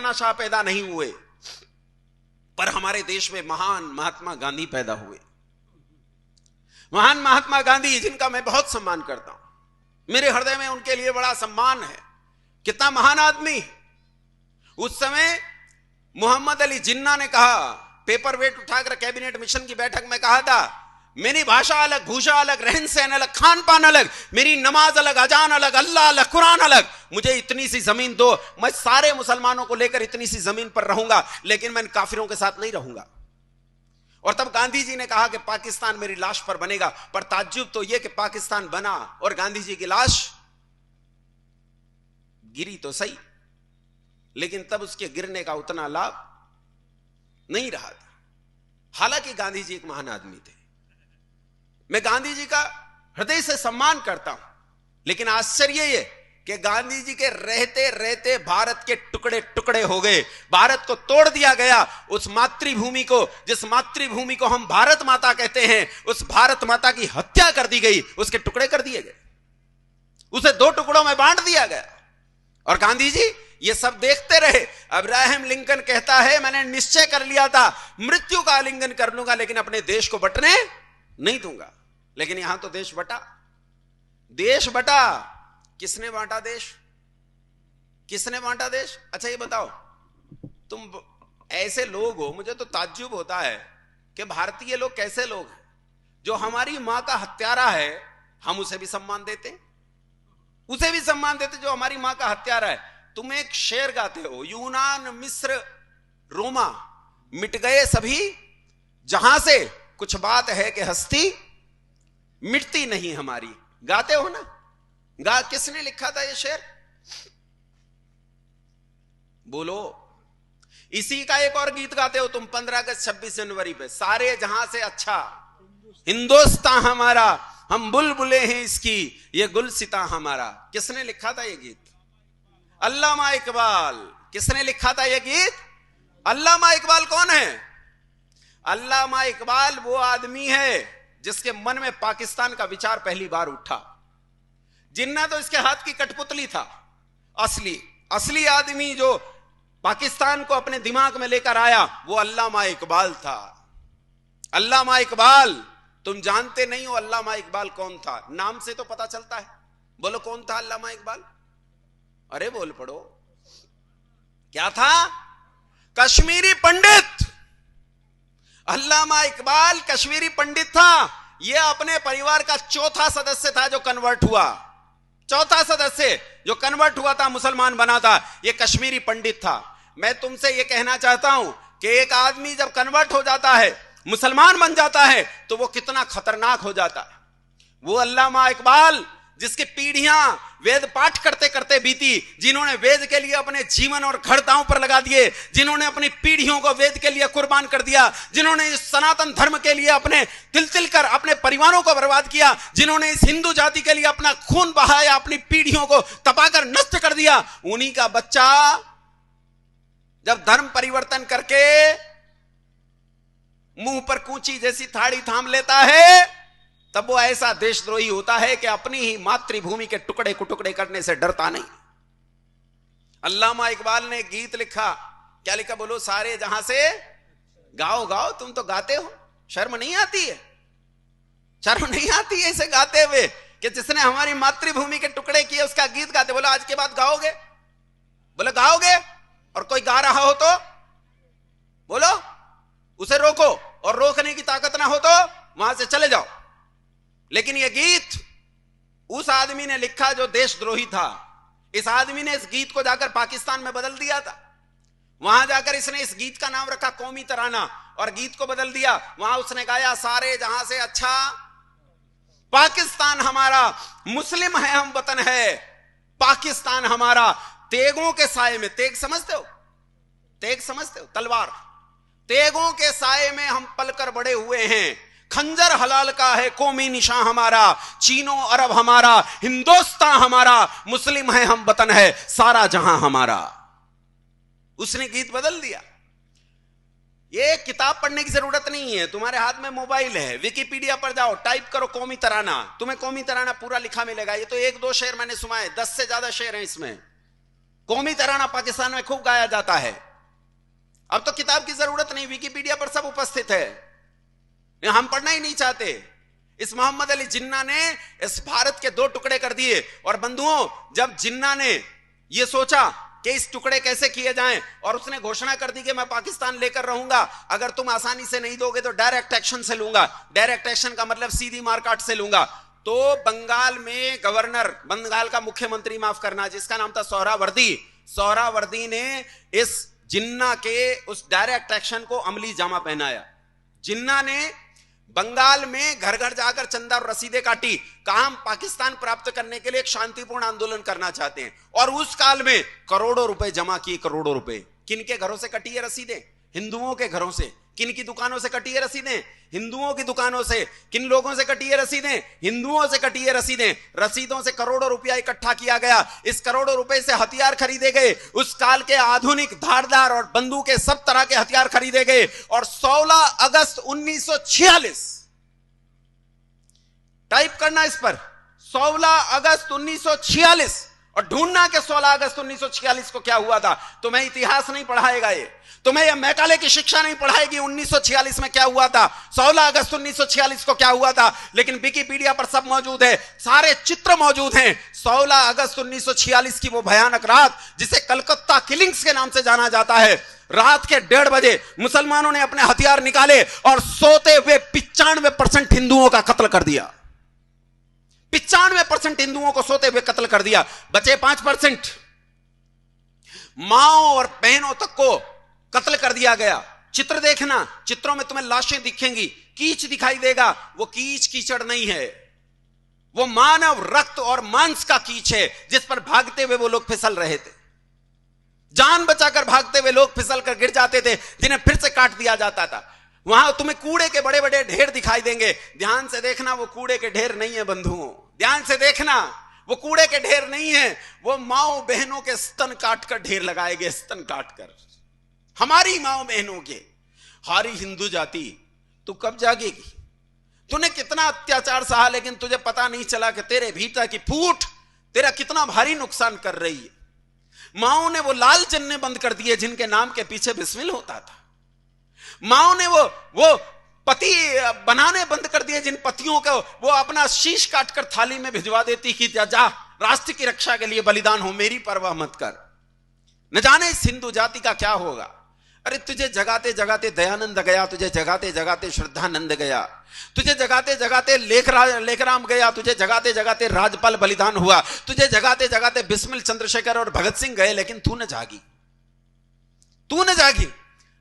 तानाशाह पैदा नहीं हुए, पर हमारे देश में महान महात्मा गांधी पैदा हुए। महान महात्मा गांधी, जिनका मैं बहुत सम्मान करता हूं, मेरे हृदय में उनके लिए बड़ा सम्मान है। कितना महान आदमी। उस समय मोहम्मद अली जिन्ना ने कहा, पेपर वेट उठाकर कैबिनेट मिशन की बैठक में कहा था, मेरी भाषा अलग, भूषा अलग, रहन सहन अलग, खान पान अलग, मेरी नमाज अलग, अजान अलग, अल्लाह अलग, कुरान अलग, मुझे इतनी सी जमीन दो, मैं सारे मुसलमानों को लेकर इतनी सी जमीन पर रहूंगा, लेकिन मैं काफिरों के साथ नहीं रहूंगा। और तब गांधी जी ने कहा कि पाकिस्तान मेरी लाश पर बनेगा। पर ताज्जुब तो यह कि पाकिस्तान बना और गांधी जी की लाश गिरी तो सही, लेकिन तब उसके गिरने का उतना लाभ नहीं रहा था। हालांकि गांधी जी एक महान आदमी थे, मैं गांधी जी का हृदय से सम्मान करता हूं, लेकिन आश्चर्य यह कि गांधी जी के रहते रहते भारत के टुकड़े टुकड़े हो गए, भारत को तोड़ दिया गया। उस मातृभूमि को, जिस मातृभूमि को हम भारत माता कहते हैं, उस भारत माता की हत्या कर दी गई, उसके टुकड़े कर दिए गए, उसे दो टुकड़ों में बांट दिया गया। और गांधी जी ये सब देखते रहे। अब्राहम लिंकन कहता है, मैंने निश्चय कर लिया था मृत्यु का आलिंगन कर लूंगा, लेकिन अपने देश को बंटने नहीं दूंगा। लेकिन यहां तो देश बटा, देश बटा। किसने बांटा देश? किसने बांटा देश? अच्छा ये बताओ, तुम ऐसे लोग हो, मुझे तो ताज्जुब होता है कि भारतीय लोग कैसे लोग हैं, जो हमारी मां का हत्यारा है हम उसे भी सम्मान देते, उसे भी सम्मान देते जो हमारी मां का हत्यारा है। तुम एक शेर गाते हो, यूनान मिस्र रोमा मिट गए सभी जहां से, कुछ बात है कि हस्ती मिटती नहीं हमारी। गाते हो ना? किसने लिखा था ये शेर? बोलो। इसी का एक और गीत गाते हो तुम 15 अगस्त 26 जनवरी पे, सारे जहां से अच्छा हिंदुस्तान हमारा, हम बुलबुले हैं इसकी, ये गुलसिता हमारा। किसने लिखा था ये गीत? अल्लामा इकबाल। किसने लिखा था ये गीत? अल्लामा इकबाल। कौन है अल्लामा इकबाल? वो आदमी है जिसके मन में पाकिस्तान का विचार पहली बार उठा। जिन्ना तो इसके हाथ की कठपुतली था, असली आदमी जो पाकिस्तान को अपने दिमाग में लेकर आया वो अल्लामा इकबाल था। अल्लामा इकबाल, तुम जानते नहीं हो अल्लामा इकबाल कौन था? नाम से तो पता चलता है। बोलो कौन था अल्लामा इकबाल? अरे बोल पड़ो, क्या था? कश्मीरी पंडित। अल्लामा इकबाल कश्मीरी पंडित था। यह अपने परिवार का चौथा सदस्य था जो कन्वर्ट हुआ, चौथा सदस्य जो कन्वर्ट हुआ था, मुसलमान बना था, यह कश्मीरी पंडित था। मैं तुमसे यह कहना चाहता हूं कि एक आदमी जब कन्वर्ट हो जाता है, मुसलमान बन जाता है, तो वो कितना खतरनाक हो जाता है। वो अल्लामा इकबाल जिसकी पीढ़ियां वेद पाठ करते करते बीती, जिन्होंने वेद के लिए अपने जीवन और घर दांव पर लगा दिए, जिन्होंने अपनी पीढ़ियों को वेद के लिए कुर्बान कर दिया, जिन्होंने इस सनातन धर्म के लिए अपने तिल कर अपने परिवारों को बर्बाद किया, जिन्होंने इस हिंदू जाति के लिए अपना खून बहाया, अपनी पीढ़ियों को तपाकर नष्ट कर दिया, उन्हीं का बच्चा जब धर्म परिवर्तन करके मुंह पर कूंची जैसी थाड़ी थाम लेता है, तब वो ऐसा देशद्रोही होता है कि अपनी ही मातृभूमि के टुकड़े को टुकड़े करने से डरता नहीं। अल्लामा इकबाल ने गीत लिखा, क्या लिखा बोलो? सारे जहां से गाओ गाओ। तुम तो गाते हो, शर्म नहीं आती है? शर्म नहीं आती है इसे गाते हुए कि जिसने हमारी मातृभूमि के टुकड़े किए उसका गीत गाते? बोलो आज के बाद गाओगे? बोलो गाओगे? और कोई गा रहा हो तो बोलो, उसे रोको, और रोकने की ताकत ना हो तो वहां से चले जाओ। लेकिन यह गीत उस आदमी ने लिखा जो देशद्रोही था। इस आदमी ने इस गीत को जाकर पाकिस्तान में बदल दिया था। वहां जाकर इसने इस गीत का नाम रखा कौमी तराना, और गीत को बदल दिया। वहां उसने गाया, सारे जहां से अच्छा पाकिस्तान हमारा, मुस्लिम है हम वतन है पाकिस्तान हमारा। तेगों के साए में, तेग समझते हो? तेग समझते हो? तलवार। तेगों के साए में हम पलकर बड़े हुए हैं, खंजर हलाल का है कौमी निशान हमारा, चीनो अरब हमारा, हिंदुस्तान हमारा, मुस्लिम है हम वतन है सारा जहां हमारा। उसने गीत बदल दिया। ये किताब पढ़ने की जरूरत नहीं है, तुम्हारे हाथ में मोबाइल है, विकिपीडिया पर जाओ, टाइप करो कौमी तराना, तुम्हें कौमी तराना पूरा लिखा मिलेगा। ये तो 1-2 शेर मैंने सुनाए, 10 से ज्यादा शेर हैं इसमें। कौमी तराना पाकिस्तान में खूब गाया जाता है। अब तो किताब की जरूरत नहीं, विकिपीडिया पर सब उपस्थित है, हम पढ़ना ही नहीं चाहते। इस मोहम्मद अली जिन्ना ने इस भारत के 2 टुकड़े कर दिए। और बंधुओं, जब जिन्ना ने यह सोचा कि इस टुकड़े कैसे किए जाएं, और उसने घोषणा कर दी कि मैं पाकिस्तान लेकर रहूंगा, अगर तुम आसानी से नहीं दोगे तो डायरेक्ट एक्शन से लूंगा। डायरेक्ट एक्शन का मतलब सीधी मारकाट से लूंगा। तो बंगाल में गवर्नर, बंगाल का मुख्यमंत्री माफ करना, जिसका नाम था सोहरावर्दी ने इस जिन्ना के उस डायरेक्ट एक्शन को अमली जामा पहनाया। जिन्ना ने बंगाल में घर घर जाकर चंदा और रसीदें काटी, कहा हम पाकिस्तान प्राप्त करने के लिए एक शांतिपूर्ण आंदोलन करना चाहते हैं। और उस काल में करोड़ों रुपए जमा किए, करोड़ों रुपए। किन के घरों से कटी है रसीदें? हिंदुओं के घरों से। किन की दुकानों से कटी है रसीदें? हिंदुओं की दुकानों से। किन लोगों से कटी है रसीदें? हिंदुओं से कटी है रसीदें। रसीदों से करोड़ों रुपया इकट्ठा किया गया। इस करोड़ों रुपए से हथियार खरीदे गए, उस काल के आधुनिक धारदार और बंदूकें, सब तरह के हथियार खरीदे गए। और 16 अगस्त 1946, टाइप करना इस पर, 16 अगस्त 1946, और ढूंढना कि 16 अगस्त 1946 को क्या हुआ था। तुम्हें इतिहास नहीं पढ़ाएगा ये, तुम्हें यह मैकाले की शिक्षा नहीं पढ़ाएगी 1946 में क्या हुआ था, 16 अगस्त 1946 को क्या हुआ था। लेकिन विकिपीडिया पर सब मौजूद है, सारे चित्र मौजूद हैं। 16 अगस्त 1946 की वो भयानक रात, जिसे कलकत्ता किलिंग्स के नाम से जाना जाता है, रात के 1:30 बजे मुसलमानों ने अपने हथियार निकाले और सोते हुए 95% हिंदुओं का कत्ल कर दिया। 95% हिंदुओं को सोते हुए कत्ल कर दिया। बचे 5%, माओ और बहनों तक को कत्ल कर दिया गया। चित्र देखना, चित्रों में तुम्हें लाशें दिखेंगी, कीच दिखाई देगा। वो कीच कीचड़ नहीं है, वो मानव रक्त और मांस का कीच है, जिस पर भागते हुए वो लोग फिसल रहे थे। जान बचाकर भागते हुए लोग फिसल कर गिर जाते थे, जिन्हें फिर से काट दिया जाता था। वहां तुम्हें कूड़े के बड़े बड़े ढेर दिखाई देंगे। ध्यान से देखना, वो कूड़े के ढेर नहीं है बंधुओं, ध्यान से देखना, वो कूड़े के ढेर नहीं है, वो माओ बहनों के स्तन काटकर ढेर लगाए गए, स्तन काटकर। हमारी माओ बहनों के। हारी हिंदू जाति, तू कब जागेगी? तूने कितना अत्याचार सहा, लेकिन तुझे पता नहीं चला कि तेरे भीतर की फूट तेरा कितना भारी नुकसान कर रही है। माओ ने वो लाल जन्ने बंद कर दिए जिनके नाम के पीछे बिस्मिल होता था। माओ ने वो पति बनाने बंद कर दिए जिन पतियों को वो अपना शीश काटकर थाली में भिजवा देती कि जा राष्ट्र की रक्षा के लिए बलिदान हो, मेरी परवाह मत कर। न जाने इस हिंदू जाति का क्या होगा। अरे तुझे जगाते जगाते दयानंद गया, तुझे जगाते जगाते श्रद्धानंद गया, तुझे जगाते जगाते लेखराम गया, तुझे जगाते जगाते राजपाल बलिदान हुआ, तुझे जगाते जगाते बिस्मिल चंद्रशेखर और भगत सिंह गए, लेकिन तू न जागी, तू न जागी।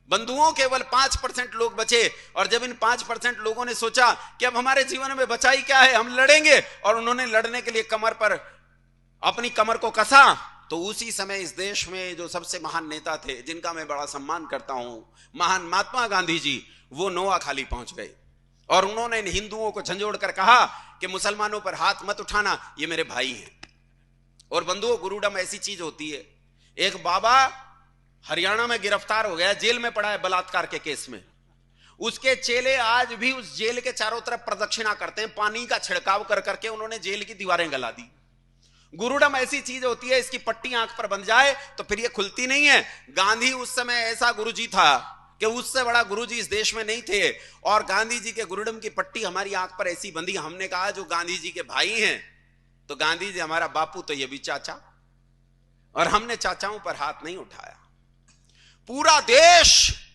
बंधुओं, केवल 5% लोग बचे। और जब इन 5% लोगों ने सोचा कि अब हमारे जीवन में बचाई क्या है, हम लड़ेंगे, और उन्होंने लड़ने के लिए कमर पर अपनी कमर को कसा, तो उसी समय इस देश में जो सबसे महान नेता थे, जिनका मैं बड़ा सम्मान करता हूं, महान महात्मा गांधी जी, वो नोआखाली पहुंच गए। और उन्होंने इन हिंदुओं को झंझोड़ कर कहा कि मुसलमानों पर हाथ मत उठाना, ये मेरे भाई हैं। और बंधुओं, गुरुडम ऐसी चीज होती है। एक बाबा हरियाणा में गिरफ्तार हो गया, जेल में पड़ा है बलात्कार के केस में। उसके चेले आज भी उस जेल के चारों तरफ प्रदक्षिणा करते हैं, पानी का छिड़काव कर करके उन्होंने जेल की दीवारें गला दी। गुरुडम ऐसी चीज होती है, इसकी पट्टी आंख पर बंध जाए तो फिर ये खुलती नहीं है। गांधी उस समय ऐसा गुरुजी था कि उससे बड़ा गुरुजी इस देश में नहीं थे। और गांधी जी के गुरुडम की पट्टी हमारी आंख पर ऐसी बंधी, हमने कहा जो गांधी जी के भाई हैं, तो गांधी जी हमारा बापू, तो ये भी चाचा, और हमने चाचाओं पर हाथ नहीं उठाया। पूरा देश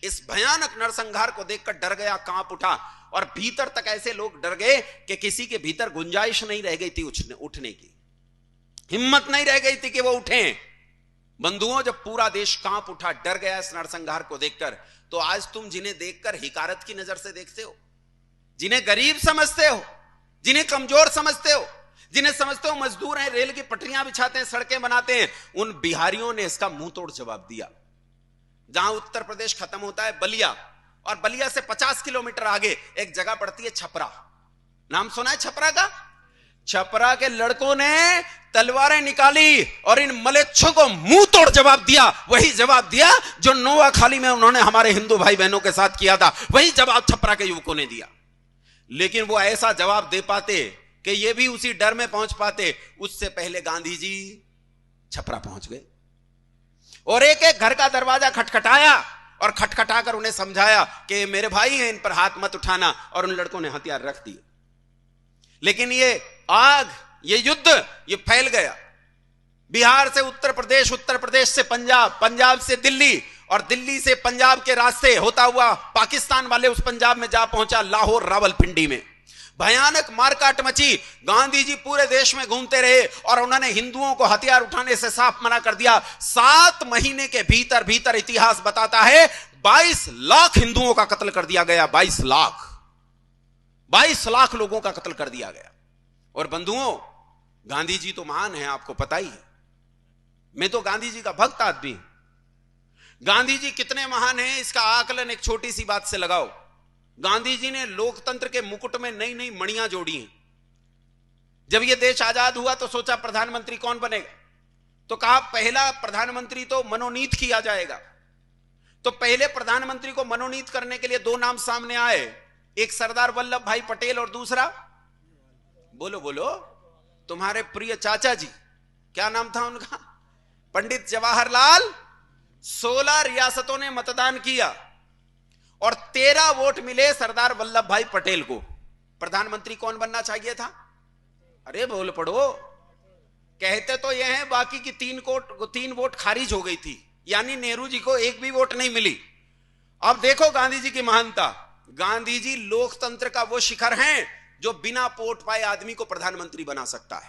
इस भयानक नरसंहार को देखकर डर गया, कांप उठा, और भीतर तक ऐसे लोग डर गए कि किसी के भीतर गुंजाइश नहीं रह गई थी उठने की, हिम्मत नहीं रह गई थी कि वो उठें। बंधुओं, जब पूरा देश कांप उठा, डर गया इस नरसंहार को देखकर, तो आज तुम जिन्हें देखकर हिकारत की नजर से देखते हो, जिन्हें गरीब समझते हो, जिन्हें कमजोर समझते हो, जिन्हें समझते हो मजदूर हैं, रेल की पटरियां बिछाते हैं, सड़कें बनाते हैं, उन बिहारियों ने इसका मुंह तोड़ जवाब दिया। जहां उत्तर प्रदेश खत्म होता है बलिया, और बलिया से 50 किलोमीटर आगे एक जगह पड़ती है छपरा। नाम सुना है छपरा का? छपरा के लड़कों ने तलवारें निकाली और इन मलेच्छों को मुंह तोड़ जवाब दिया। वही जवाब दिया जो नोआखाली में उन्होंने हमारे हिंदू भाई बहनों के साथ किया था, वही जवाब छपरा के युवकों ने दिया। लेकिन वो ऐसा जवाब दे पाते कि ये भी उसी डर में पहुंच पाते, उससे पहले गांधी जी छपरा पहुंच गए। और एक एक घर का दरवाजा खटखटाया और खटखटाकर उन्हें समझाया कि ये मेरे भाई हैं, इन पर हाथ मत उठाना, और उन लड़कों ने हथियार रख दिए। लेकिन ये आग, ये युद्ध, ये फैल गया बिहार से उत्तर प्रदेश, उत्तर प्रदेश से पंजाब, पंजाब से दिल्ली, और दिल्ली से पंजाब के रास्ते होता हुआ पाकिस्तान वाले उस पंजाब में जा पहुंचा, लाहौर रावलपिंडी में। भयानक मारकाट मची। गांधी जी पूरे देश में घूमते रहे और उन्होंने हिंदुओं को हथियार उठाने से साफ मना कर दिया। 7 महीने के भीतर भीतर इतिहास बताता है 22 लाख हिंदुओं का कत्ल कर दिया गया। 22 लाख लोगों का कत्ल कर दिया गया। और बंधुओं, गांधी जी तो महान है, आपको पता ही है। मैं तो गांधी जी का भक्त आदमी हूं। गांधी जी कितने महान हैं इसका आकलन एक छोटी सी बात से लगाओ। गांधी जी ने लोकतंत्र के मुकुट में नई नई मणियां जोड़ी हैं। जब यह देश आजाद हुआ तो सोचा प्रधानमंत्री कौन बनेगा, तो कहा पहला प्रधानमंत्री तो मनोनीत किया जाएगा। तो पहले प्रधानमंत्री को मनोनीत करने के लिए 2 नाम सामने आए, एक सरदार वल्लभ भाई पटेल और दूसरा, बोलो बोलो, तुम्हारे प्रिय चाचा जी, क्या नाम था उनका, पंडित जवाहरलाल। 16 रियासतों ने मतदान किया और 13 वोट मिले सरदार वल्लभ भाई पटेल को। प्रधानमंत्री कौन बनना चाहिए था? अरे बोल पड़ो, कहते तो यह है बाकी की 3 वोट खारिज हो गई थी, यानी नेहरू जी को एक भी वोट नहीं मिली। अब देखो गांधी जी की महानता। गांधी जी लोकतंत्र का वो शिखर हैं जो बिना वोट पाए आदमी को प्रधानमंत्री बना सकता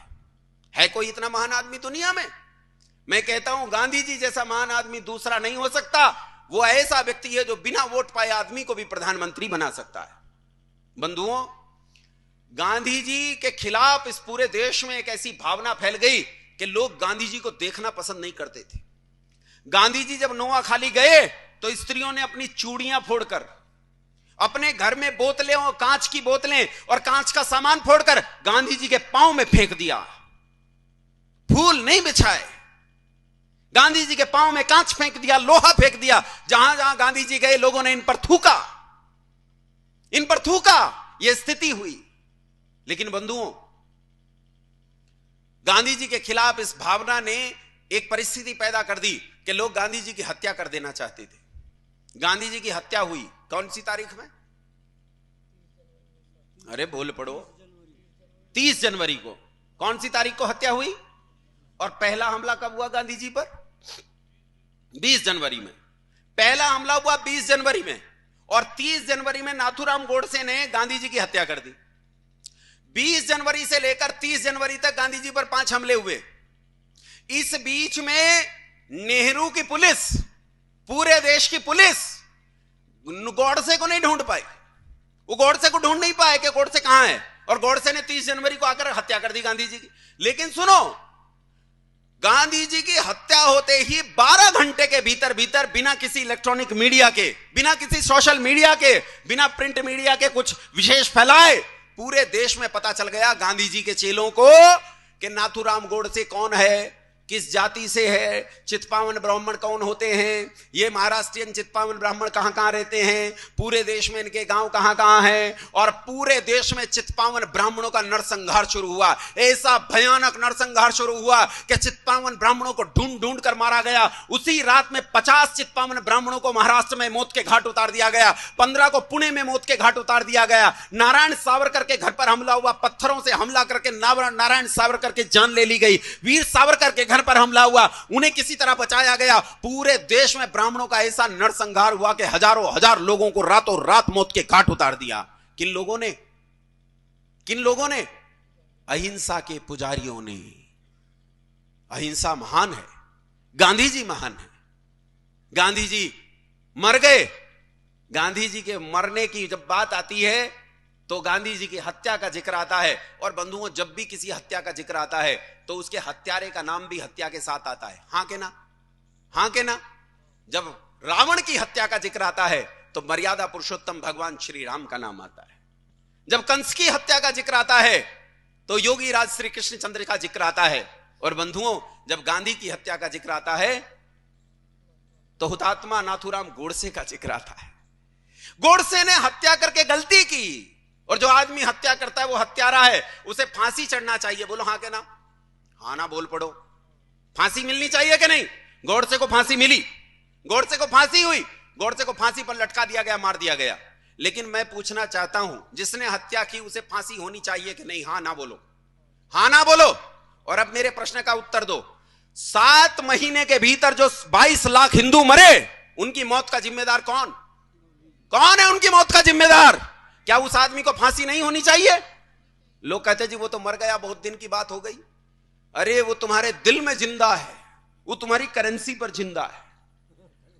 है कोई इतना महान आदमी दुनिया में? मैं कहता हूं गांधी जी जैसा महान आदमी दूसरा नहीं हो सकता। वो ऐसा व्यक्ति है जो बिना वोट पाए आदमी को भी प्रधानमंत्री बना सकता है। बंधुओं, गांधी जी के खिलाफ इस पूरे देश में एक ऐसी भावना फैल गई कि लोग गांधी जी को देखना पसंद नहीं करते थे। गांधी जी जब नोआखाली गए तो स्त्रियों ने अपनी चूड़ियां फोड़कर, अपने घर में बोतलें और कांच की बोतलें और कांच का सामान फोड़कर गांधी जी के पांव में फेंक दिया। फूल नहीं बिछाए, गांधी जी के पांव में कांच फेंक दिया, लोहा फेंक दिया। जहां जहां गांधी जी गए लोगों ने इन पर थूका। यह स्थिति हुई। लेकिन बंधुओं, गांधी जी के खिलाफ इस भावना ने एक परिस्थिति पैदा कर दी कि लोग गांधी जी की हत्या कर देना चाहते थे। गांधी जी की हत्या हुई कौन सी तारीख में? अरे बोल पड़ो, 30 जनवरी को। कौन सी तारीख को हत्या हुई? और पहला हमला कब हुआ गांधी जी पर? 20 जनवरी में। पहला हमला हुआ 20 जनवरी में और 30 जनवरी में नाथूराम गोडसे ने गांधी जी की हत्या कर दी। 20 जनवरी से लेकर 30 जनवरी तक गांधी जी पर 5 हमले हुए। इस बीच में नेहरू की पुलिस, पूरे देश की पुलिस गोडसे को नहीं ढूंढ पाई। वो गोडसे को ढूंढ नहीं पाए कि गोडसे कहां है, और गोडसे ने 30 जनवरी को आकर हत्या कर दी गांधी जी की। लेकिन सुनो, गांधी जी की हत्या होते ही 12 घंटे के भीतर भीतर बिना किसी इलेक्ट्रॉनिक मीडिया के, बिना किसी सोशल मीडिया के, बिना प्रिंट मीडिया के कुछ विशेष फैलाए, पूरे देश में पता चल गया गांधी जी के चेलों को कि नाथूराम गोडसे कौन है, किस जाति से है, चित्पावन ब्राह्मण कौन होते हैं, ये महाराष्ट्रियन चित्पावन ब्राह्मण कहां कहां रहते हैं, पूरे देश में इनके गांव कहां कहां हैं। और पूरे देश में चित्पावन ब्राह्मणों का नरसंहार शुरू हुआ। ऐसा भयानक नरसंहार शुरू हुआ कि चित्पावन ब्राह्मणों को ढूंढ ढूंढ कर मारा गया। उसी रात में 50 चित्पावन ब्राह्मणों को महाराष्ट्र में मौत के घाट उतार दिया गया। 15 को पुणे में मौत के घाट उतार दिया गया। नारायण सावरकर के घर पर हमला हुआ, पत्थरों से हमला करके नारायण सावरकर की जान ले ली गई। वीर सावरकर के घर पर हमला हुआ, उन्हें किसी तरह बचाया गया। पूरे देश में ब्राह्मणों का ऐसा नरसंहार हुआ कि हजारों हजार लोगों को रातों रात मौत के घाट उतार दिया। किन लोगों ने? अहिंसा के पुजारियों ने। अहिंसा महान है, गांधी जी महान है। गांधी जी मर गए। गांधी जी के मरने की जब बात आती है तो गांधी जी की हत्या का जिक्र आता है। और बंधुओं, जब भी किसी हत्या का जिक्र आता है तो उसके हत्यारे का नाम भी हत्या के साथ आता है। हां के ना? हां के ना? जब रावण की हत्या का जिक्र आता है तो मर्यादा पुरुषोत्तम भगवान श्री राम का नाम आता है। जब कंस की हत्या का जिक्र आता है तो योगी राज श्री कृष्ण चंद्र का जिक्र आता है। और बंधुओं, जब गांधी की हत्या का जिक्र आता है तो हुतात्मा नाथूराम गोडसे का जिक्र आता है। गोडसे ने हत्या करके गलती की, और जो आदमी हत्या करता है वो हत्यारा है, उसे फांसी चढ़ना चाहिए। बोलो हां के ना? हां ना बोल पड़ो। फांसी मिलनी चाहिए कि नहीं? गोडसे को फांसी मिली, गोडसे को फांसी हुई, गोडसे को फांसी पर लटका दिया गया, मार दिया गया। लेकिन मैं पूछना चाहता हूं, जिसने हत्या की उसे फांसी होनी चाहिए कि नहीं? हां ना बोलो, हां ना बोलो। और अब मेरे प्रश्न का उत्तर दो। 7 महीने के भीतर जो 22 लाख हिंदू मरे, उनकी मौत का जिम्मेदार कौन? कौन है उनकी मौत का जिम्मेदार? क्या उस आदमी को फांसी नहीं होनी चाहिए? लोग कहते जी वो तो मर गया, बहुत दिन की बात हो गई। अरे वो तुम्हारे दिल में जिंदा है, वो तुम्हारी करेंसी पर जिंदा है,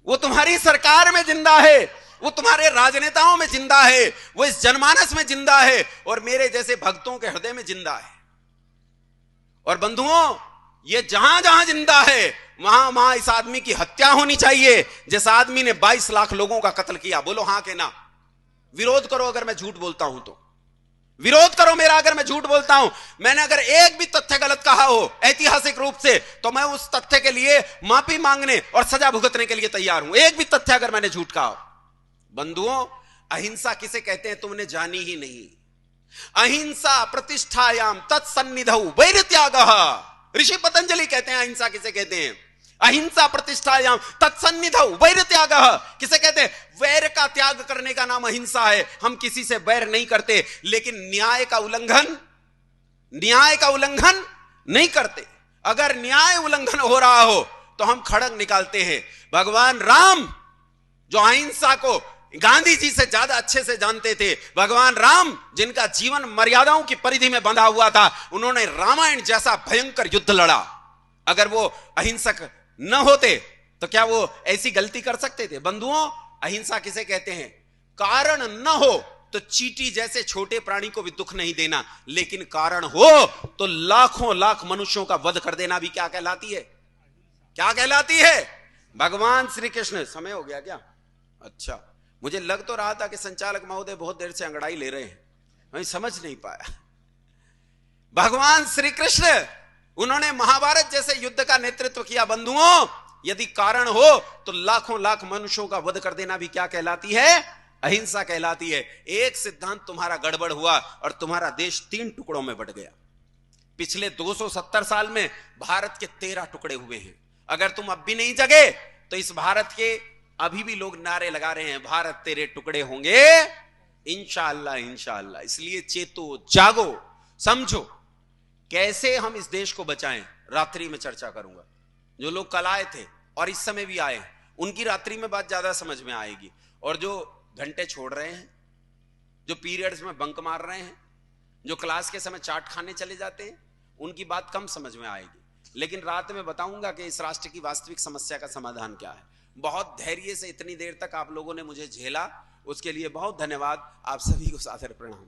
वो तुम्हारी सरकार में जिंदा है, वो तुम्हारे राजनेताओं में जिंदा है, वो इस जनमानस में जिंदा है और मेरे जैसे भक्तों के हृदय में जिंदा है। और बंधुओं, ये जहां जहां जिंदा है वहां वहां इस आदमी की हत्या होनी चाहिए, जिस आदमी ने 22 लाख लोगों का कत्ल किया। बोलो हां के ना? विरोध करो अगर मैं झूठ बोलता हूं तो, विरोध करो मेरा अगर मैं झूठ बोलता हूं। मैंने अगर एक भी तथ्य गलत कहा हो ऐतिहासिक रूप से, तो मैं उस तथ्य के लिए माफी मांगने और सजा भुगतने के लिए तैयार हूं। एक भी तथ्य अगर मैंने झूठ कहा हो। बंधुओं, अहिंसा किसे कहते हैं तुमने जानी ही नहीं। अहिंसा प्रतिष्ठायाम तत्सन्निधौ वैरत्यागः। ऋषि पतंजलि कहते हैं अहिंसा किसे कहते हैं। अहिंसा प्रतिष्ठायाम तत्सन्निधौ वैरत्यागः किसे कहते हैं? वैर का त्याग करने का नाम अहिंसा है। हम किसी से वैर नहीं करते, लेकिन न्याय का उल्लंघन नहीं करते। अगर न्याय उल्लंघन हो रहा हो तो हम खड़ग निकालते हैं। भगवान राम जो अहिंसा को गांधी जी से ज्यादा अच्छे से जानते थे, भगवान राम जिनका जीवन मर्यादाओं की परिधि में बंधा हुआ था, उन्होंने रामायण जैसा भयंकर युद्ध लड़ा। अगर वो अहिंसक न होते तो क्या वो ऐसी गलती कर सकते थे? बंधुओं, अहिंसा किसे कहते हैं? कारण न हो तो चींटी जैसे छोटे प्राणी को भी दुख नहीं देना, लेकिन कारण हो तो लाखों लाख मनुष्यों का वध कर देना भी क्या कहलाती है? क्या कहलाती है? भगवान श्री कृष्ण। समय हो गया क्या? अच्छा, मुझे लग तो रहा था कि संचालक महोदय बहुत देर से अंगड़ाई ले रहे हैं, मैं समझ नहीं पाया। भगवान श्री कृष्ण, उन्होंने महाभारत जैसे युद्ध का नेतृत्व किया। बंधुओं, यदि कारण हो तो लाखों लाख मनुष्यों का वध कर देना भी क्या कहलाती है? अहिंसा कहलाती है। एक सिद्धांत तुम्हारा गड़बड़ हुआ और तुम्हारा देश 3 टुकड़ों में बट गया। पिछले 270 साल में भारत के 13 टुकड़े हुए हैं। अगर तुम अब भी नहीं जगे तो इस भारत के अभी भी लोग नारे लगा रहे हैं, भारत तेरे टुकड़े होंगे इंशाअल्लाह इंशाअल्लाह। इसलिए चेतो, जागो, समझो कैसे हम इस देश को बचाएं। रात्रि में चर्चा करूंगा। जो लोग कल आए थे और इस समय भी आए, उनकी रात्रि में बात ज्यादा समझ में आएगी। और जो घंटे छोड़ रहे हैं, जो पीरियड्स में बंक मार रहे हैं, जो क्लास के समय चाट खाने चले जाते हैं, उनकी बात कम समझ में आएगी। लेकिन रात में बताऊंगा कि इस राष्ट्र की वास्तविक समस्या का समाधान क्या है। बहुत धैर्य से इतनी देर तक आप लोगों ने मुझे झेला, उसके लिए बहुत धन्यवाद। आप सभी को सादर प्रणाम।